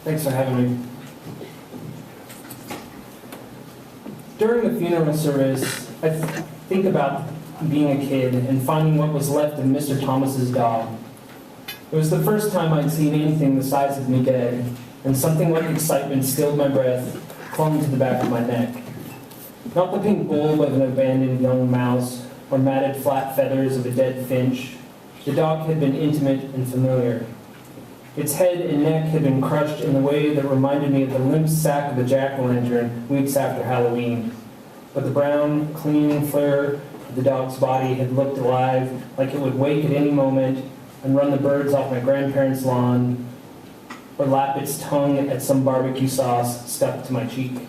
Thanks for having me. During the funeral service, I think about being a kid and finding what was left of Mr. Thomas's dog. It was the first time I'd seen anything the size of me dead, and something like excitement stilled my breath, clung to the back of my neck. Not the pink bulb of an abandoned young mouse, or matted flat feathers of a dead finch. The dog had been intimate and familiar. Its head and neck had been crushed in a way that reminded me of the limp sack of a jack-o'-lantern weeks after Halloween. But the brown, clean fur of the dog's body had looked alive, like it would wake at any moment and run the birds off my grandparents' lawn, or lap its tongue at some barbecue sauce stuck to my cheek.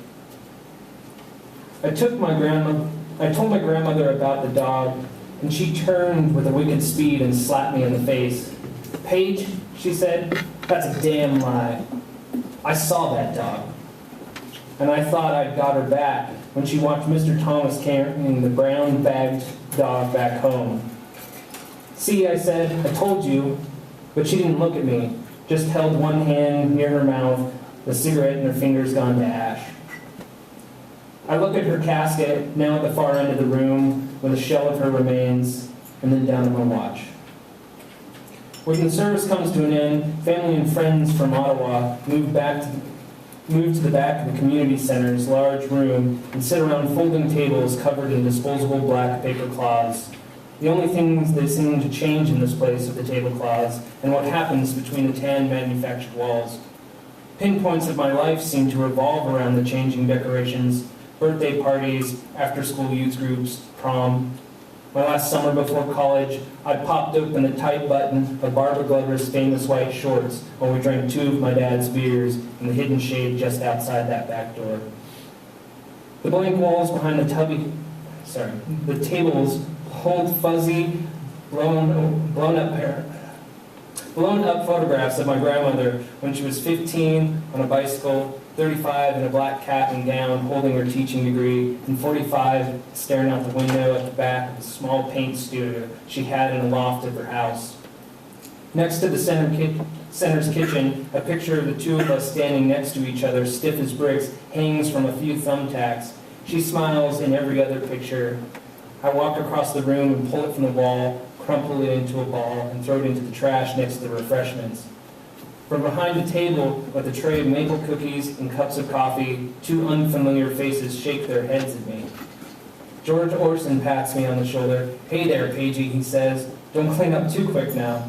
I told my grandmother about the dog, and she turned with a wicked speed and slapped me in the face. "Paige," she said, "that's a damn lie. I saw that dog." And I thought I'd got her back when she watched Mr. Thomas carrying the brown bagged dog back home. "See," I said, "I told you." But she didn't look at me, just held one hand near her mouth, the cigarette in her fingers gone to ash. I look at her casket, now at the far end of the room, with a shell of her remains, and then down at my watch. When the service comes to an end, family and friends from Ottawa move to the back of the community center's large room and sit around folding tables covered in disposable black paper cloths. The only things that seem to change in this place are the tablecloths and what happens between the tan manufactured walls. Pinpoints of my life seem to revolve around the changing decorations: birthday parties, after-school youth groups, prom. My last summer before college, I popped open the tight button of Barbara Glover's famous white shorts while we drank 2 of my dad's beers in the hidden shade just outside that back door. The blank walls behind the tables hold fuzzy, blown up photographs of my grandmother when she was 15 on a bicycle, 35 in a black cap and gown holding her teaching degree, and 45 staring out the window at the back of a small paint studio she had in a loft of her house. Next to the center's kitchen, a picture of the 2 of us standing next to each other, stiff as bricks, hangs from a few thumbtacks. She smiles in every other picture. I walk across the room and pull it from the wall, crumple it into a ball, and throw it into the trash next to the refreshments. From behind the table, with a tray of maple cookies and cups of coffee, 2 unfamiliar faces shake their heads at me. George Orson pats me on the shoulder. "Hey there, Paigey," he says. "Don't clean up too quick now."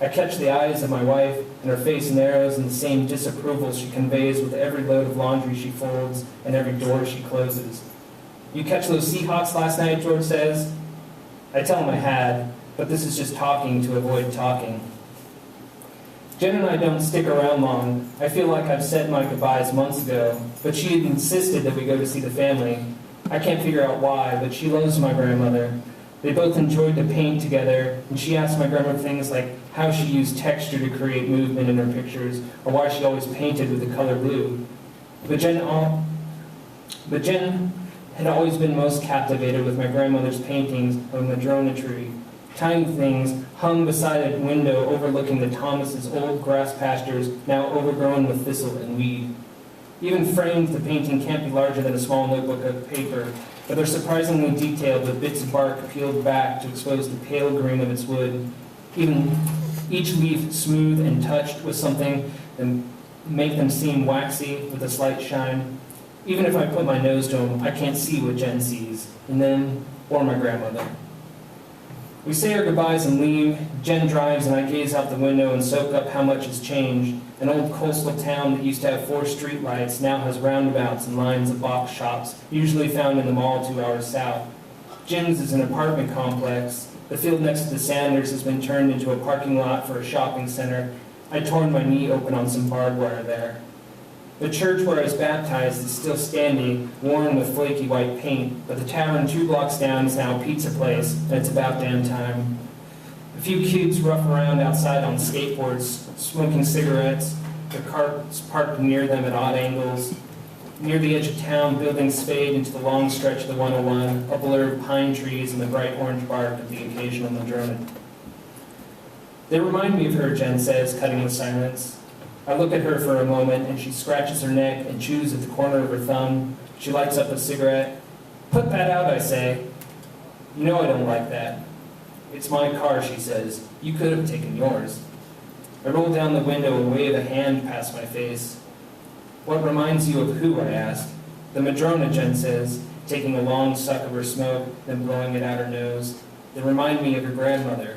I catch the eyes of my wife, and her face narrows in the same disapproval she conveys with every load of laundry she folds and every door she closes. "You catch those Seahawks last night?" George says. I tell him I had, but this is just talking to avoid talking. Jen and I don't stick around long. I feel like I've said my goodbyes months ago, but she had insisted that we go to see the family. I can't figure out why, but she loves my grandmother. They both enjoyed to paint together, and she asked my grandmother things like how she used texture to create movement in her pictures, or why she always painted with the color blue. But Jen had always been most captivated with my grandmother's paintings of a madrona tree. Tiny things hung beside a window overlooking the Thomas's old grass pastures, now overgrown with thistle and weed. Even framed, the painting can't be larger than a small notebook of paper, but they're surprisingly detailed with bits of bark peeled back to expose the pale green of its wood. Even each leaf smooth and touched with something that make them seem waxy with a slight shine. Even if I put my nose to them, I can't see what Jen sees, or my grandmother. We say our goodbyes and leave. Jen drives and I gaze out the window and soak up how much has changed. An old coastal town that used to have 4 streetlights now has roundabouts and lines of box shops, usually found in the mall 2 hours south. Jen's is an apartment complex. The field next to the Sanders has been turned into a parking lot for a shopping center. I torn my knee open on some barbed wire there. The church where I was baptized is still standing, worn with flaky white paint, but the tavern 2 blocks down is now a pizza place, and it's about damn time. A few kids rough around outside on skateboards, smoking cigarettes, their cars parked near them at odd angles. Near the edge of town, buildings fade into the long stretch of the 101, a blur of pine trees and the bright orange bark of the occasional madrona. They remind me of her, Jen says, cutting the silence. I look at her for a moment, and she scratches her neck and chews at the corner of her thumb. She lights up a cigarette. "Put that out," I say. "You know I don't like that." "It's my car," she says. "You could have taken yours." I roll down the window and wave a hand past my face. "What reminds you of who?" I ask. "The Madrona," Jen says, taking a long suck of her smoke, then blowing it out her nose. "They remind me of your grandmother."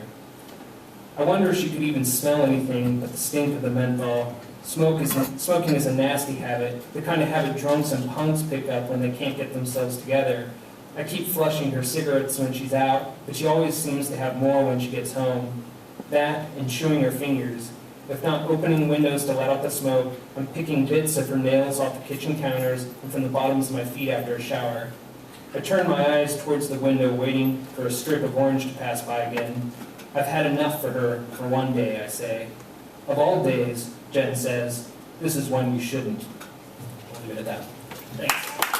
I wonder if she could even smell anything but the stink of the menthol. Smoking is a nasty habit, the kind of habit drunks and punks pick up when they can't get themselves together. I keep flushing her cigarettes when she's out, but she always seems to have more when she gets home. That and chewing her fingers. If not opening windows to let out the smoke, I'm picking bits of her nails off the kitchen counters and from the bottoms of my feet after a shower. I turn my eyes towards the window, waiting for a strip of orange to pass by again. I've had enough for her for one day, I say. Of all days, Jen says, this is one you shouldn't. I'll leave it at that. Thanks.